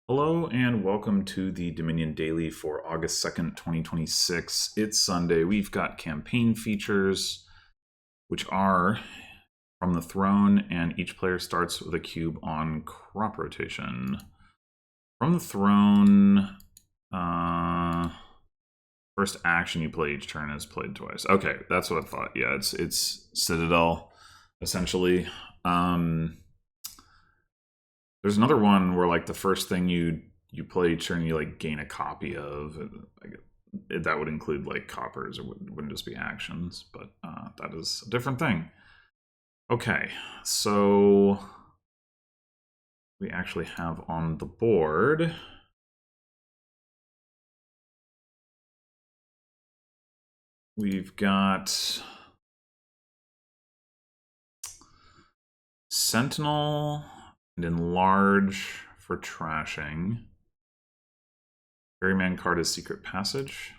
Hello and welcome to the Dominion Daily for August 2nd, 2026. It's Sunday. We've got campaign features, which are from the throne, and each player starts with a cube on crop rotation. From the throne, first action you play each turn is played twice. Okay, that's what I thought. Yeah, it's Citadel, essentially. There's another one where like the first thing you play each turn you like gain a copy of. That would include like coppers. It wouldn't just be actions, but that is a different thing. Okay, so we actually have on the board we've got Sentinel and Enlarge for trashing. Ferryman card is Secret Passage.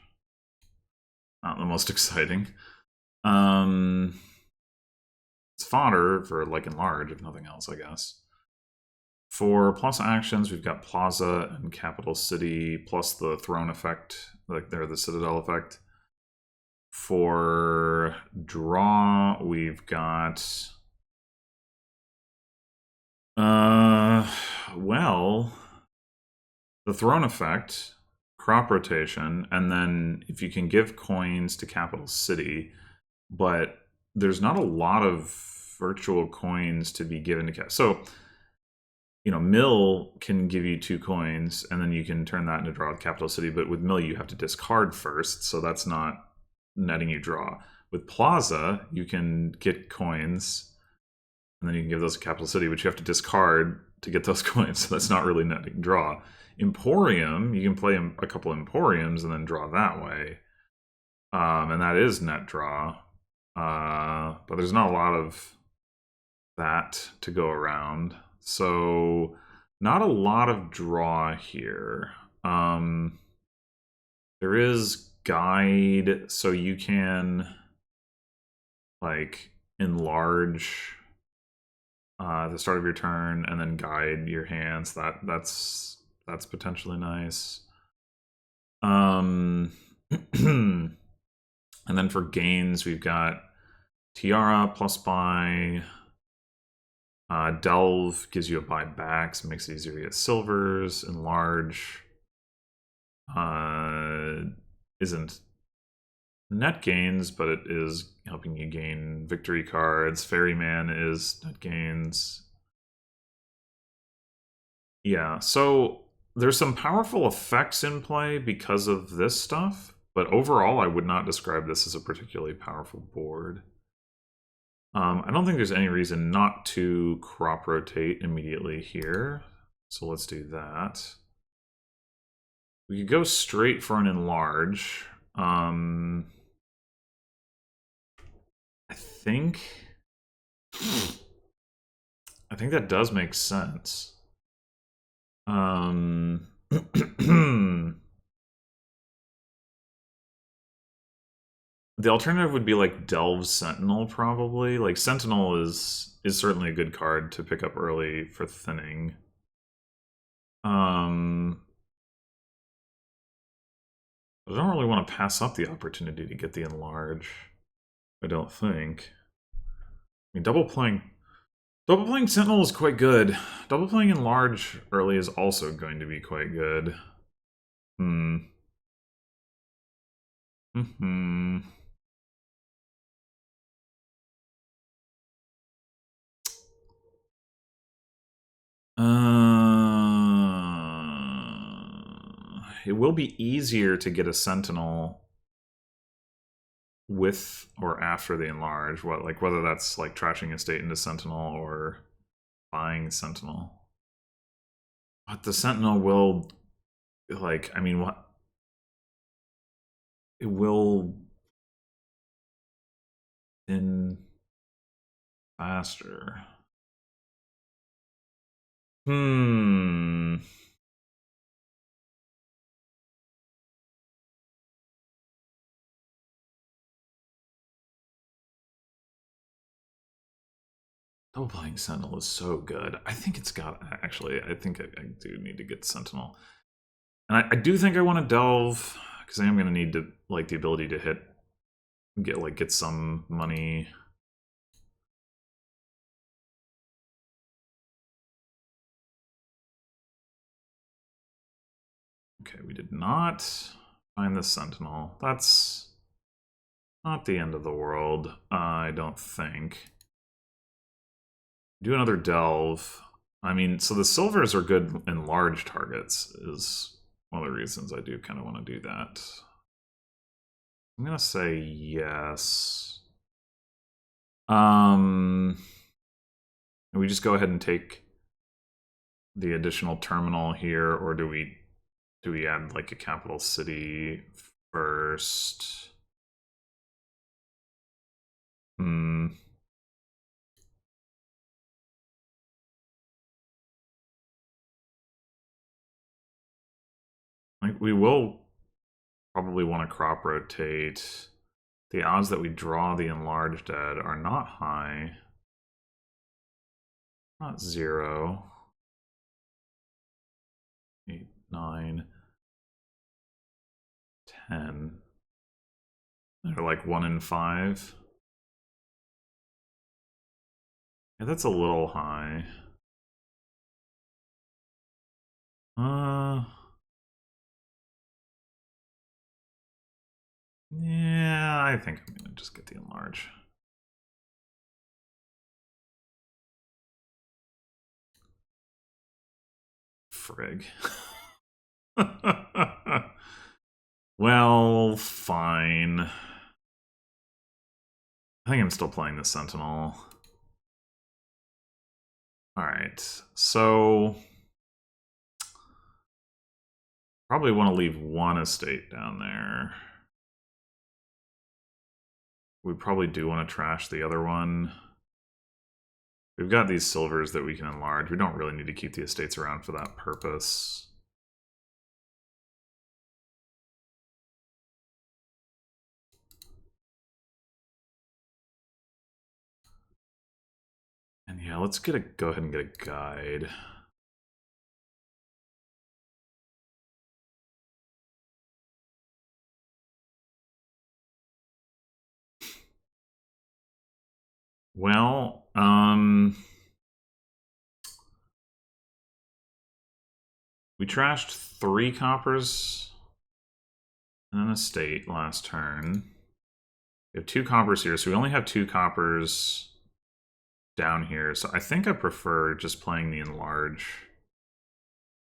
Not the most exciting. It's fodder for like Enlarge, if nothing else, I guess. For plus actions, we've got Plaza and Capital City, plus the Throne effect, like they're the Citadel effect. For draw, we've got well, the Throne effect, crop rotation, and then if you can give coins to Capital City, but there's not a lot of virtual coins to be given to so Mill can give you 2 coins and then you can turn that into draw with Capital City, but with Mill you have to discard first, so that's not netting you draw. With Plaza you can get coins and then you can give those to Capital City, but you have to discard to get those coins, so that's not really netting draw. Emporium, you can play a couple Emporiums and then draw that way, and that is net draw, but there's not a lot of that to go around, so not a lot of draw here. There is guide, so you can like enlarge at the start of your turn and then guide your hands. That's potentially nice. And then for gains, we've got Tiara plus buy. Delve gives you a buy back, so it makes it easier to get silvers. Enlarge isn't net gains, but it is helping you gain victory cards. Ferryman is net gains. Yeah, so there's some powerful effects in play because of this stuff, but overall I would not describe this as a particularly powerful board. I don't think there's any reason not to crop rotate immediately here, so let's do that. We could go straight for an enlarge. I think that does make sense. The alternative would be like Delve Sentinel, probably. Like Sentinel is certainly a good card to pick up early for thinning. I don't really want to pass up the opportunity to get the enlarge. I don't think. I mean, double playing Sentinel is quite good. Double playing enlarge early is also going to be quite good. It will be easier to get a Sentinel with or after the enlarge. Whether that's like trashing a state into Sentinel or buying Sentinel. But the Sentinel will, like, I mean, what? It will in faster. Double playing Sentinel is so good. I think it's got, actually, I think I do need to get Sentinel. And I do think I want to Delve, because I am going to need to, like, the ability to get some money. Okay, we did not find the Sentinel. That's not the end of the world, I don't think. Do another Delve. I mean, so the silvers are good in large targets, is one of the reasons I do kind of want to do that. I'm going to say yes. We just go ahead and take the additional terminal here, or do we add like a capital city first? Like, we will probably want to crop rotate. The odds that we draw the enlarged dead are not high. Not 0. 8, 9, 10. They're like 1 in 5. Yeah, that's a little high. Yeah, I think I'm gonna just get the enlarge. Frig. Well, fine. I think I'm still playing the Sentinel. Alright, so probably want to leave one estate down there. We probably do want to trash the other one. We've got these silvers that we can enlarge. We don't really need to keep the estates around for that purpose. And yeah, let's go ahead and get a guide. Well, we trashed 3 coppers and an estate last turn. We have 2 coppers here, so we only have 2 coppers down here. So I think I prefer just playing the enlarge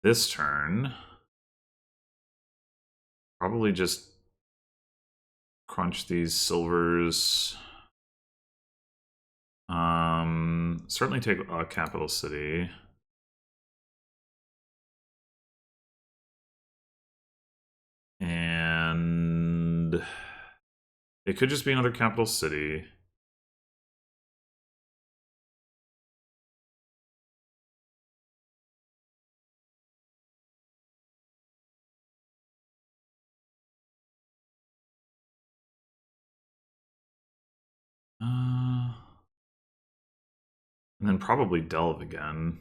this turn. Probably just crunch these silvers. Certainly take a capital city. And it could just be another capital city. And then probably delve again.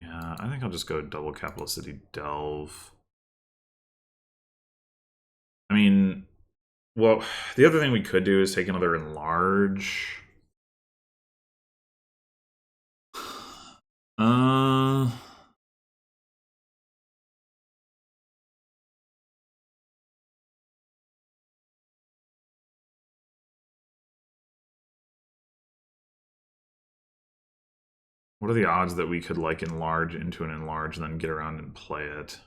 Yeah, I think I'll just go double capital city delve. I mean, well, the other thing we could do is take another enlarge. What are the odds that we could like enlarge into an enlarge and then get around and play it?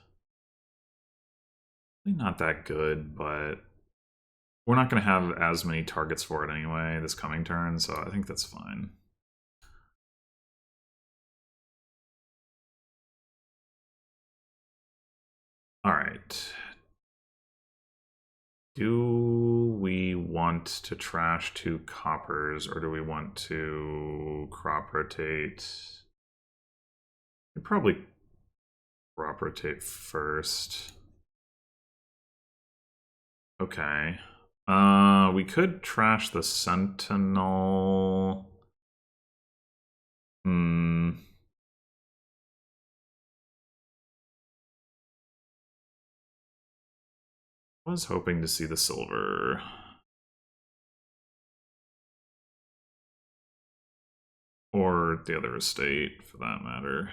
Not that good, but we're not going to have as many targets for it anyway this coming turn, so I think that's fine. Alright. Do we want to trash 2 coppers, or do we want to crop rotate? We'd probably crop rotate first. Okay. We could trash the Sentinel. Hmm. Was hoping to see the silver. Or the other estate, for that matter.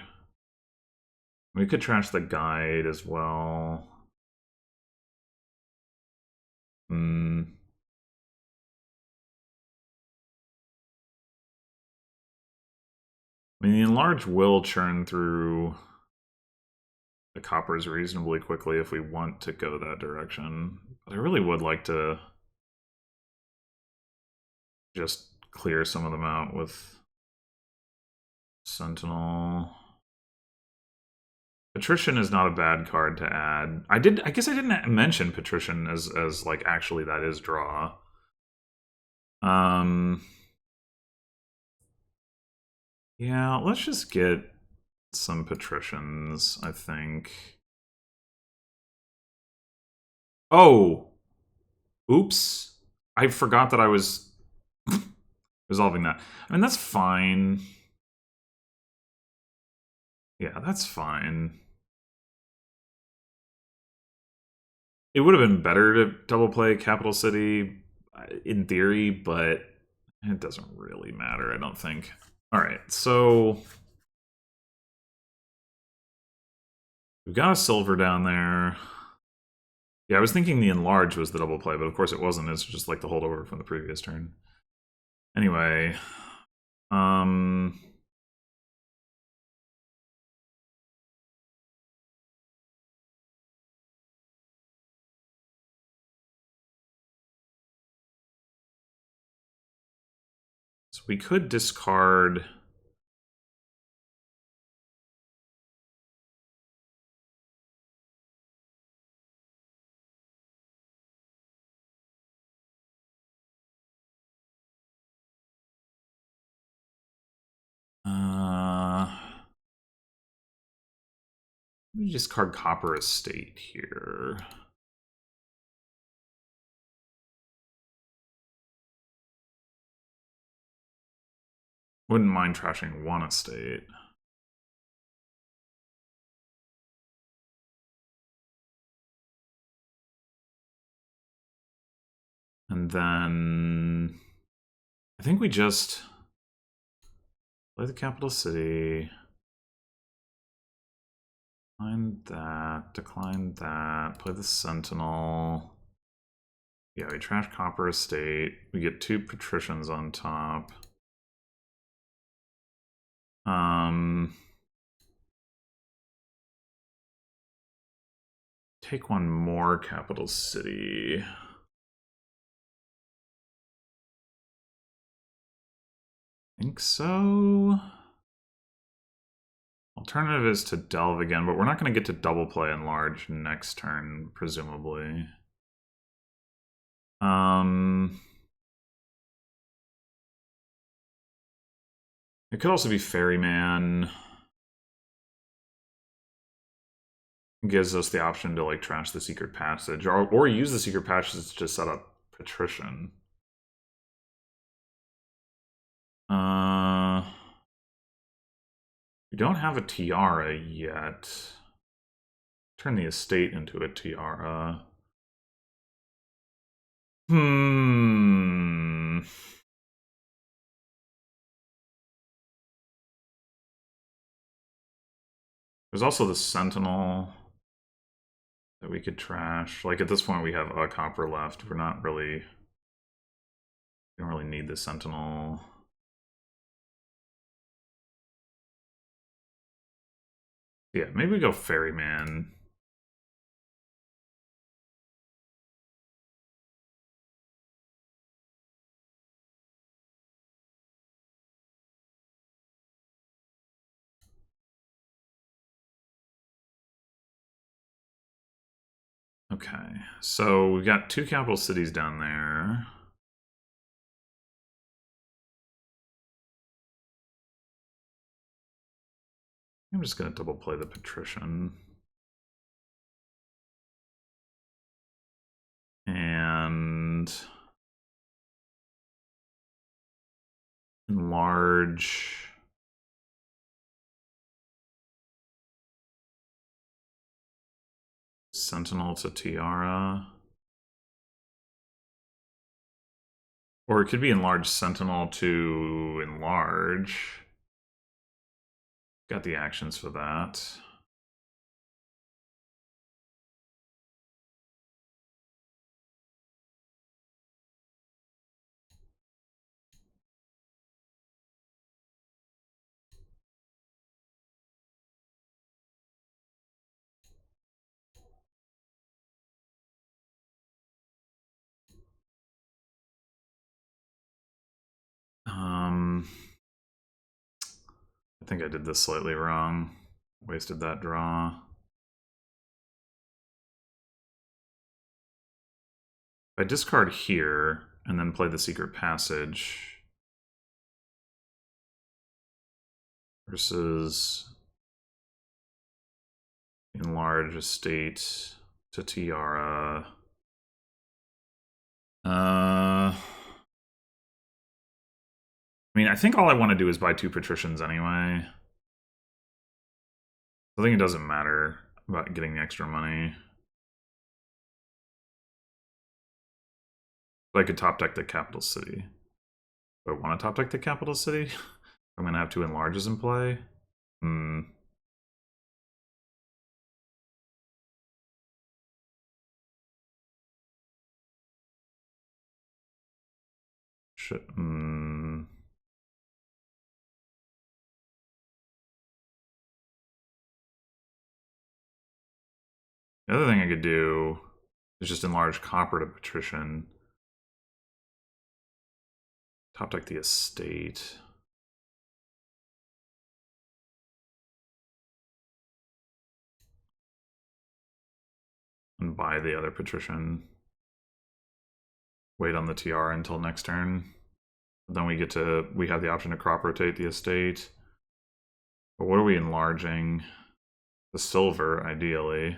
We could trash the guide as well. Hmm. I mean, the enlarge will churn through the coppers reasonably quickly if we want to go that direction. But I really would like to just clear some of them out with Sentinel. Patrician is not a bad card to add. I guess I didn't mention Patrician as like actually that is draw. Yeah, let's just get some Patricians, I think. Oh! Oops. I forgot that I was resolving that. I mean, that's fine. Yeah, that's fine. It would have been better to double play Capital City in theory, but it doesn't really matter, I don't think. Alright, so we've got a silver down there. Yeah, I was thinking the enlarge was the double play, but of course it wasn't. It's just like the holdover from the previous turn. Anyway, so we could discard. Let me discard Copper Estate here. Wouldn't mind trashing one estate. And then I think we just play the capital city. Decline that, play the Sentinel. Yeah, we trash Copper Estate. We get 2 Patricians on top. Take one more capital city. Think so. Alternative is to delve again, but we're not going to get to double play enlarge next turn, presumably. It could also be Ferryman. Gives us the option to like trash the secret passage, or use the secret passage to set up Patrician. We don't have a tiara yet. Turn the estate into a tiara. There's also the Sentinel that we could trash. Like at this point we have a copper left. We're not really... We don't really need the Sentinel. Yeah, maybe we go Ferryman. Okay, so we've got 2 capital cities down there. I'm just going to double play the Patrician. And and enlarge Sentinel to Tiara. Or it could be enlarge Sentinel to enlarge. Got the actions for that. I think I did this slightly wrong. Wasted that draw. If I discard here and then play the Secret Passage versus enlarge Estate to Tiara. I mean, I think all I want to do is buy 2 Patricians anyway. I think it doesn't matter about getting the extra money. But I could top deck the Capital City. Do I want to top deck the Capital City? I'm going to have 2 enlarges in play. Shit. The other thing I could do is just enlarge Copper to Patrician. Top deck the Estate. And buy the other Patrician. Wait on the TR until next turn. Then we have the option to crop rotate the Estate. But what are we enlarging? The silver, ideally.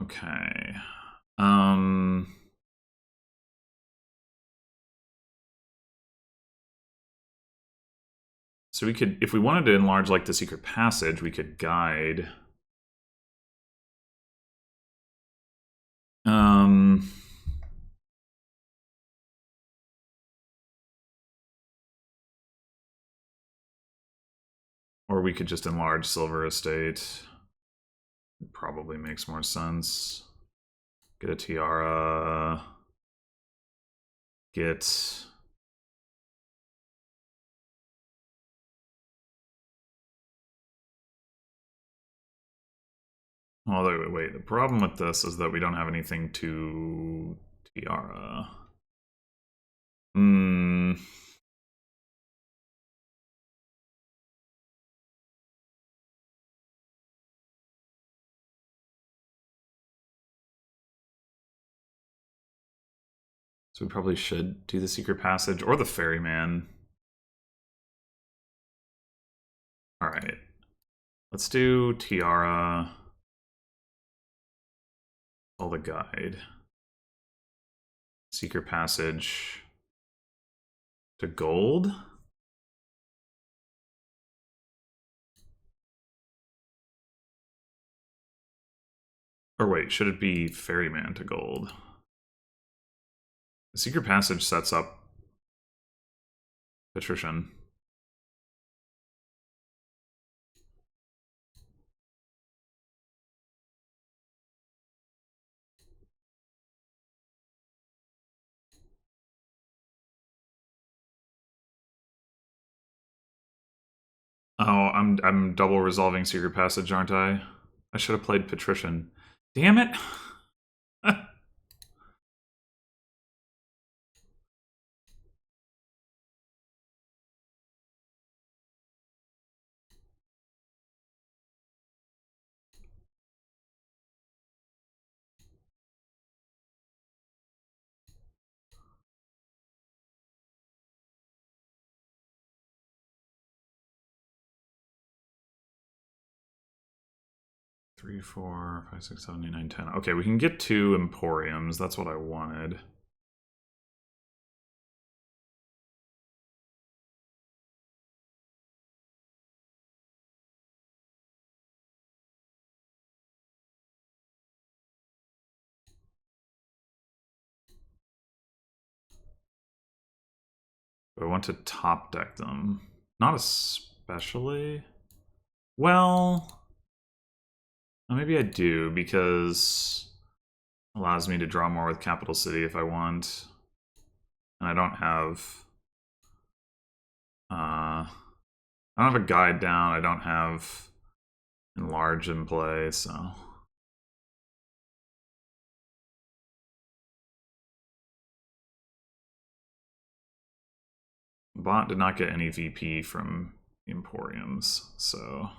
Okay. So we could, if we wanted to enlarge like the Secret Passage, we could guide. Or we could just enlarge Silver Estate. It probably makes more sense. Get a Tiara. Get... Although, wait, the problem with this is that we don't have anything to Tiara. So we probably should do the Secret Passage or the Ferryman. Alright. Let's do Tiara. All the guide. Secret Passage to gold. Or wait, should it be Ferryman to gold? The Secret Passage sets up Patrician. Oh, I'm double resolving Secret Passage, aren't I? I should have played Patrician. Damn it! 3, 4, 5, 6, 7, 8, 9, 10. Okay, we can get 2 Emporiums. That's what I wanted. But I want to top deck them. Not especially. Well, maybe I do, because it allows me to draw more with Capital City if I want. And I don't have... I don't have a guide down. I don't have enlarge in play, so... Bot did not get any VP from the Emporiums, so...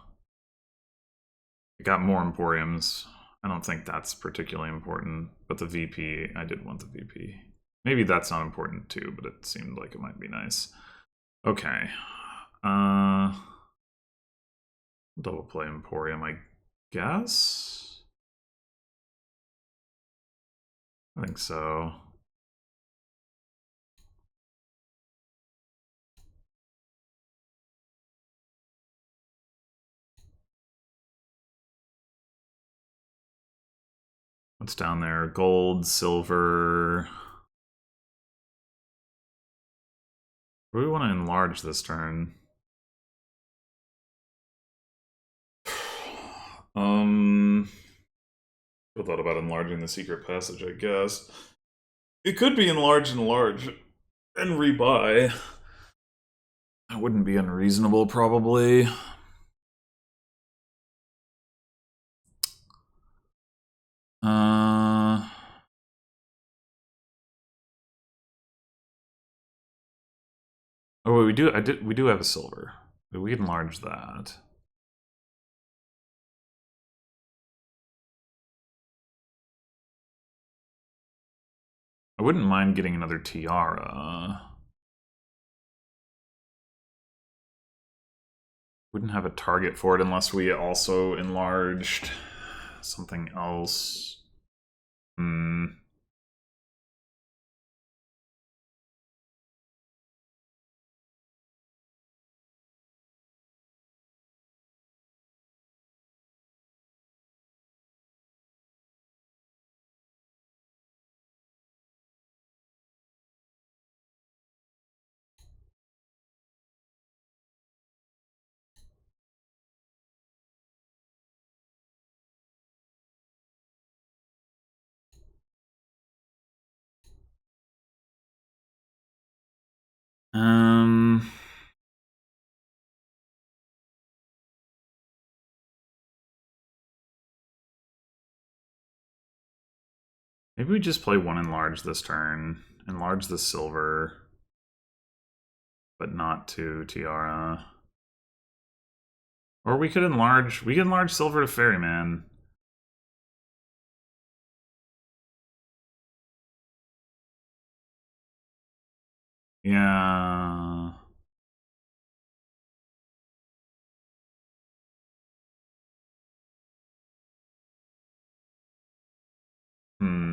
I got more Emporiums. I don't think that's particularly important, but the VP, I did want the VP. Maybe that's not important too, but it seemed like it might be nice. Okay. Double play Emporium, I guess? I think so. What's down there? Gold, silver. What do we want to enlarge this turn? I thought about enlarging the secret passage, I guess. It could be enlarge and rebuy. That wouldn't be unreasonable, probably. Oh, wait, we do have a silver. We can enlarge that. I wouldn't mind getting another tiara. Wouldn't have a target for it unless we also enlarged something else. Hmm. Maybe we just play one enlarge this turn. Enlarge the silver, but not to tiara. Or we could enlarge silver to ferryman. Yeah. Hmm.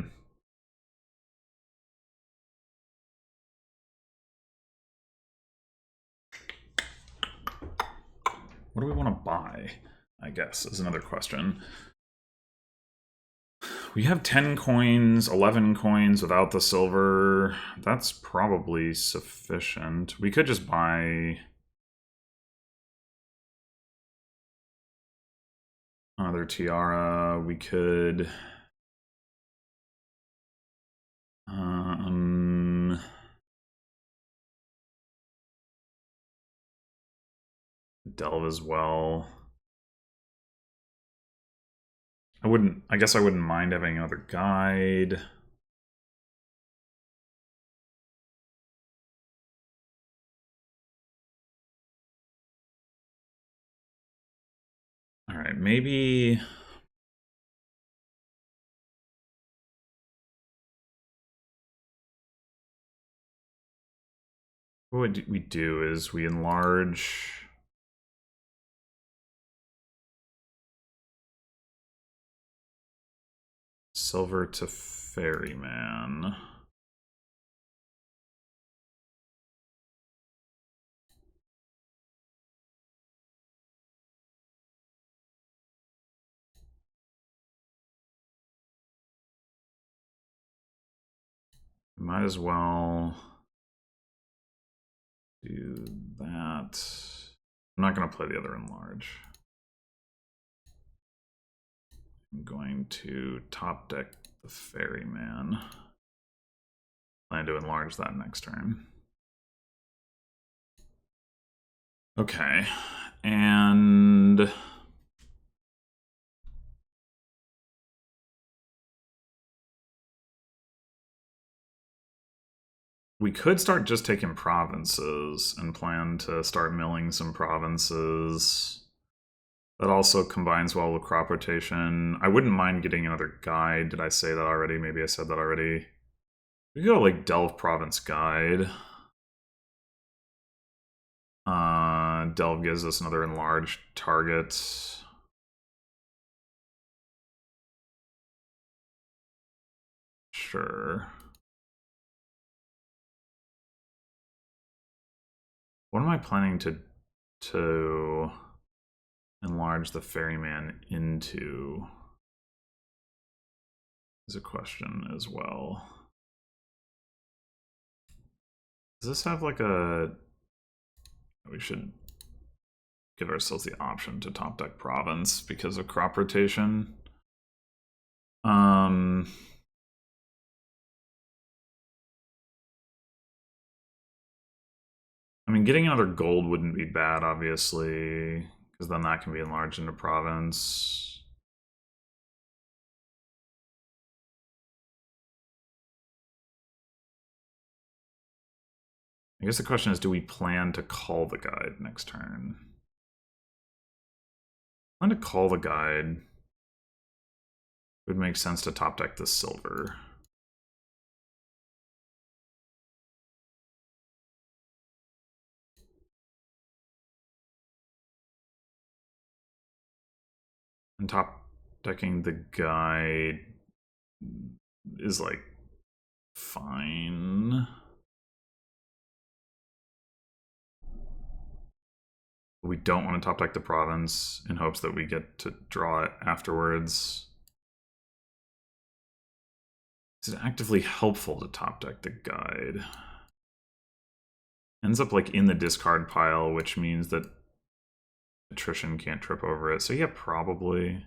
What do we want to buy? I guess is another question. We have 10 coins, 11 coins without the silver. That's probably sufficient. We could just buy another tiara. We could... delve as well. I guess I wouldn't mind having another guide. All right, maybe. What we do is we enlarge silver to ferryman. Might as well do that. I'm not going to play the other enlarge. I'm going to top deck the ferryman. Plan to enlarge that next turn. Okay, and we could start just taking provinces and plan to start milling some provinces. That also combines well with crop rotation. I wouldn't mind getting another guide. Did I say that already? Maybe I said that already. We could go like Delve Province Guide. Delve gives us another enlarged target. Sure. What am I planning to enlarge the ferryman into? Is a question as well. Does this have like a... We should give ourselves the option to top deck province because of crop rotation. I mean, getting another gold wouldn't be bad, obviously, because then that can be enlarged into province. I guess the question is, do we plan to call the guide next turn? Plan to call the guide. It would make sense to top deck the silver. And top decking the guide is like fine. We don't want to top deck the province in hopes that we get to draw it afterwards. Is it actively helpful to top deck the guide? Ends up like in the discard pile, which means that attrition can't trip over it. So yeah, probably.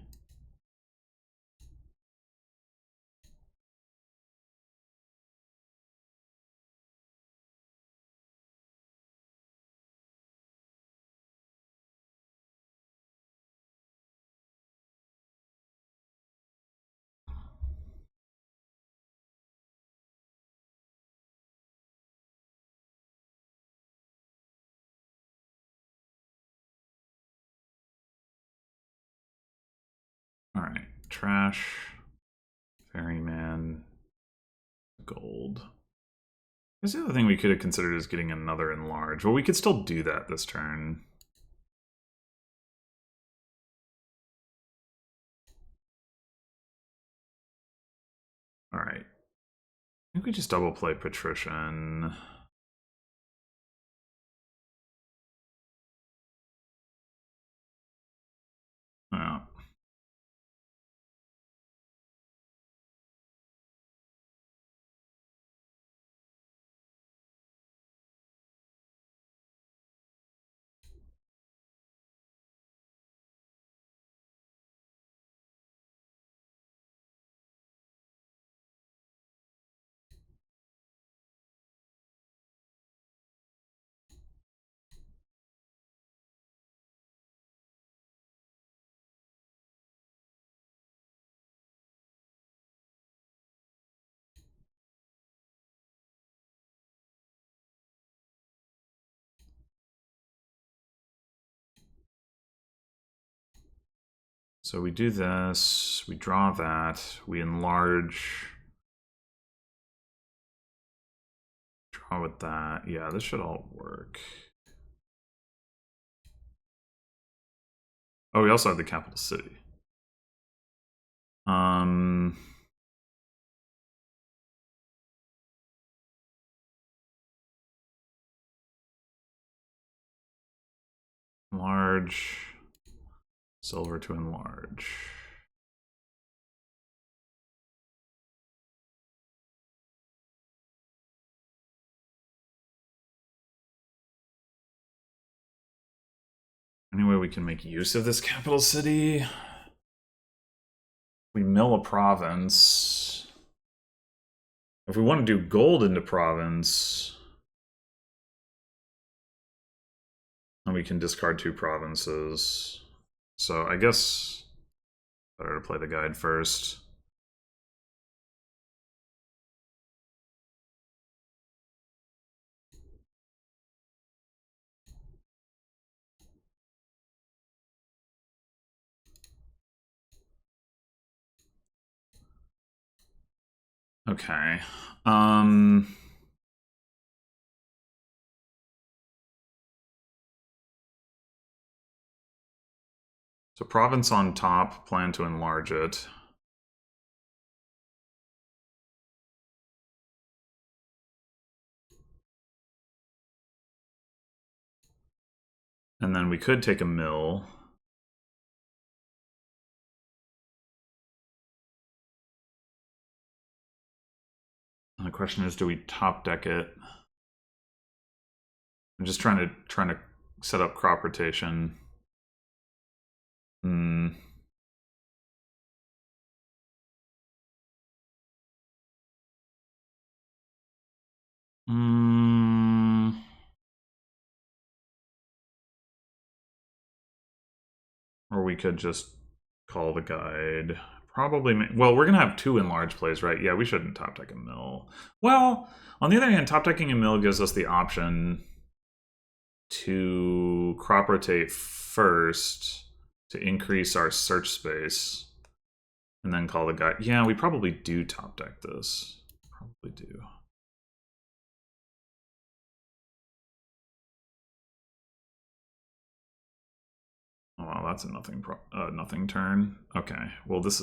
All right, trash, ferryman, gold. There's the other thing we could have considered is getting another enlarge. Well, we could still do that this turn. All right. I think we just double play Patrician. Oh. So we do this, we draw that, we enlarge. Draw with that. Yeah, this should all work. Oh, we also have the capital city. Large, silver to enlarge. Any way we can make use of this capital city? We mill a province. If we want to do gold into province, then we can discard 2 provinces. So I guess better to play the guide first. Okay. So province on top, plan to enlarge it. And then we could take a mill. And the question is, do we top deck it? I'm just trying to set up crop rotation. Or we could just call the guide. Probably, well, we're going to have 2 enlarged plays, right? Yeah, we shouldn't top deck a mill. Well, on the other hand, top decking a mill gives us the option to crop rotate first to increase our search space and then call the guide. Yeah, we probably do top deck this. Probably do. Oh, wow, that's a nothing turn. Okay, well this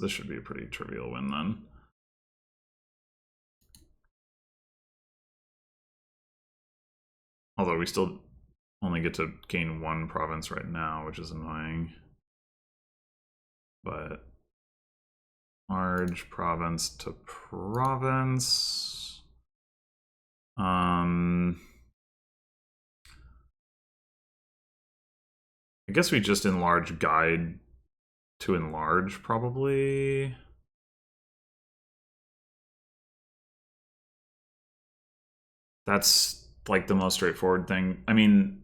should be a pretty trivial win then. Although we still only get to gain 1 province right now, which is annoying. But large province to province. I guess we just enlarge guide to enlarge, probably. That's like the most straightforward thing. I mean,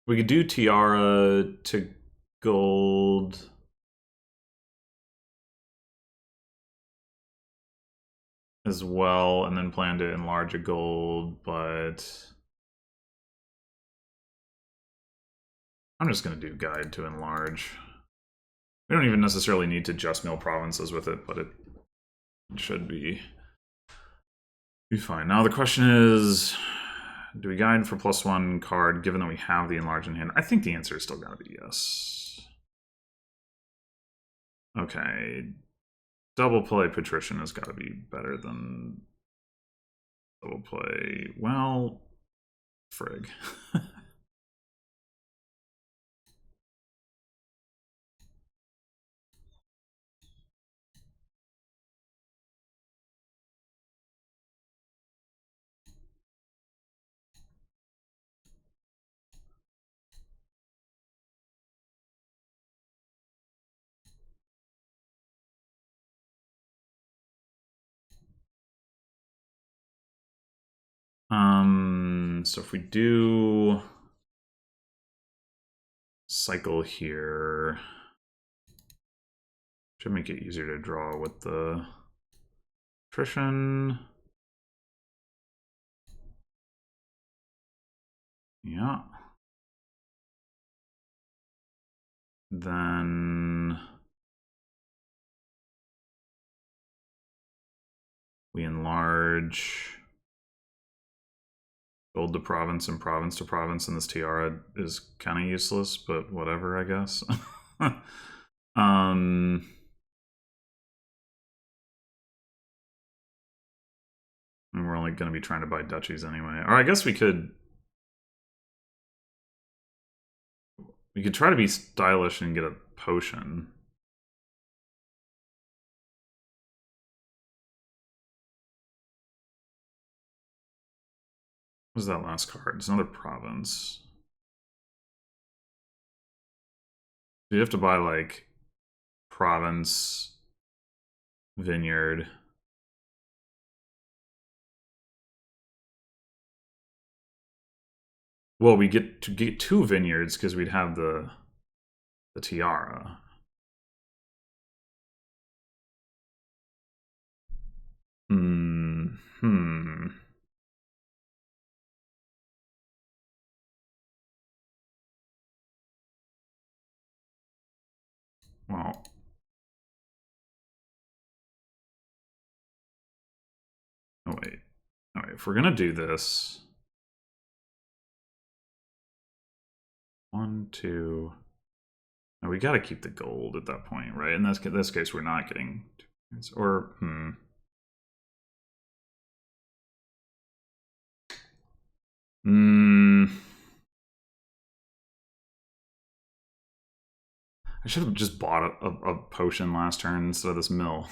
we could do tiara to gold. As well, and then plan to enlarge a gold, but I'm just going to do guide to enlarge. We don't even necessarily need to just mill provinces with it, but it should be fine. Now the question is, do we guide for +1 card given that we have the enlarge in hand? I think the answer is still going to be yes. Okay. Double play patrician has got to be better than double play, well, frig. So if we do cycle here, should make it easier to draw with the attrition. Yeah. Then we enlarge gold to province and province to province, and this tiara is kind of useless, but whatever, I guess. And we're only going to be trying to buy duchies anyway. Or I guess we could try to be stylish and get a potion. What was that last card? It's another province. You have to buy like province, vineyard. Well, we get 2 vineyards because we'd have the tiara. Well, oh wait. All right, if we're gonna do this, 1, 2. No, we got to keep the gold at that point, right? In this case, we're not getting, or I should have just bought a potion last turn instead of this mill.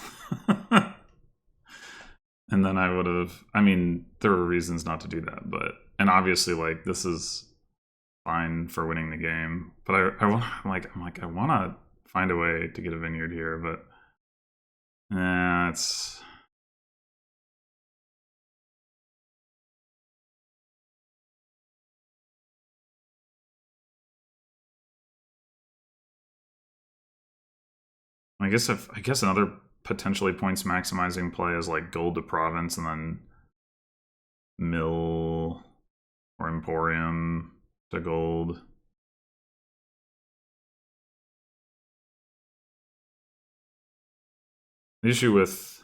And then I would have, I mean, there were reasons not to do that, but, and obviously, like, this is fine for winning the game. But I'm like, I want to find a way to get a vineyard here, but it's. I guess another potentially points maximizing play is like gold to province and then mill or emporium to gold. The issue with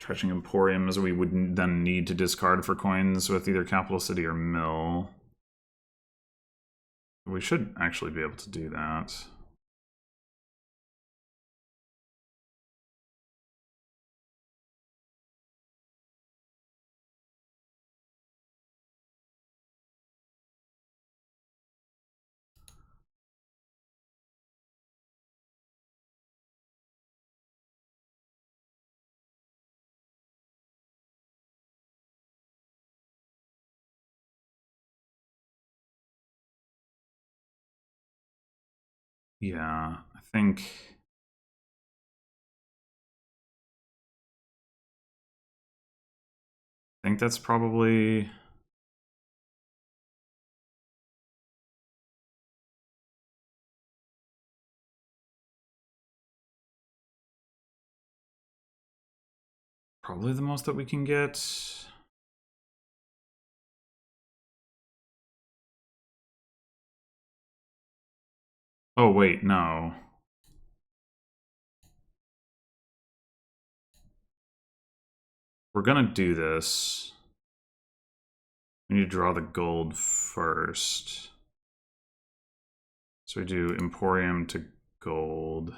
Stretching Emporium is we would then need to discard for coins with either Capital City or Mill. We should actually be able to do that. Yeah, I think that's probably the most that we can get. Oh wait, no. We're gonna do this. We need to draw the gold first. So we do Emporium to gold.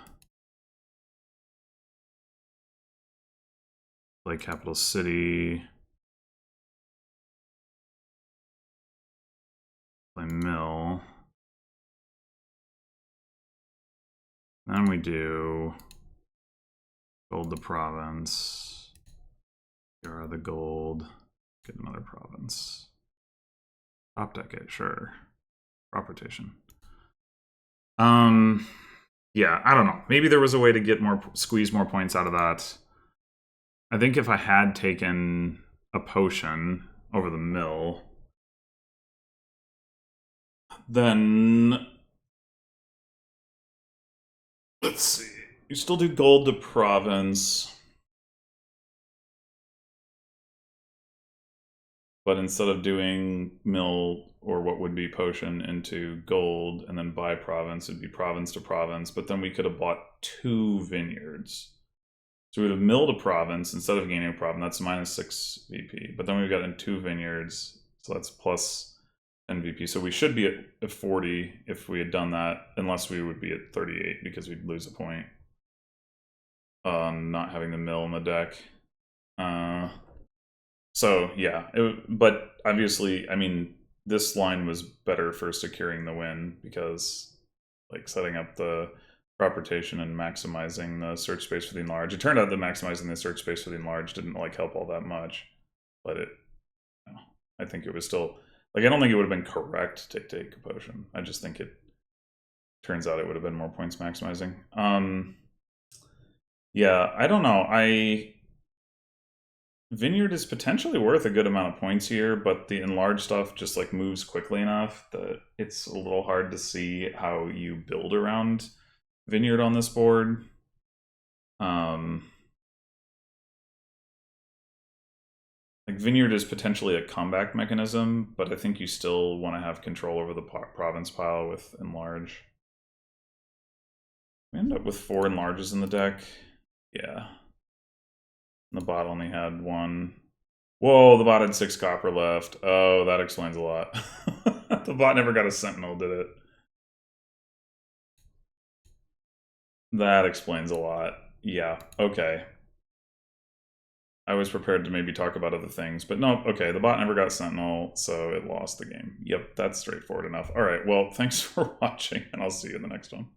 Play Capital City. Play Mill. Then we do gold the province. Here are the gold. Get another province. Top deck it, sure. Crop rotation. Yeah, I don't know. Maybe there was a way to get squeeze more points out of that. I think if I had taken a potion over the mill, then let's see. You still do gold to province, but instead of doing mill or what would be potion, into gold, and then buy province. It'd be province to province, but then we could have bought 2 vineyards. So we would have milled a province instead of gaining a province. That's minus 6 VP. But then we've got in 2 vineyards, so that's plus 10 VP. So we should be at 40 if we had done that, unless we would be at 38 because we'd lose a point on not having the mill in the deck. So yeah, but obviously, I mean, this line was better for securing the win because, like, setting up the crop rotation and maximizing the search space for the enlarge. It turned out that maximizing the search space for the enlarge didn't like help all that much, but it, you know, I think it was still, like, I don't think it would have been correct to take a potion. I just think it turns out it would have been more points maximizing. Yeah, I don't know. Vineyard is potentially worth a good amount of points here, but the enlarged stuff just like moves quickly enough that it's a little hard to see how you build around Vineyard on this board. Like, Vineyard is potentially a comeback mechanism, but I think you still want to have control over the province pile with enlarge. We end up with 4 enlarges in the deck. Yeah. And the bot only had 1. Whoa, the bot had 6 copper left. Oh, that explains a lot. The bot never got a sentinel, did it? That explains a lot. Yeah, okay. I was prepared to maybe talk about other things, but no, okay, the bot never got sentinel, so it lost the game. Yep, that's straightforward enough. All right, well, thanks for watching, and I'll see you in the next one.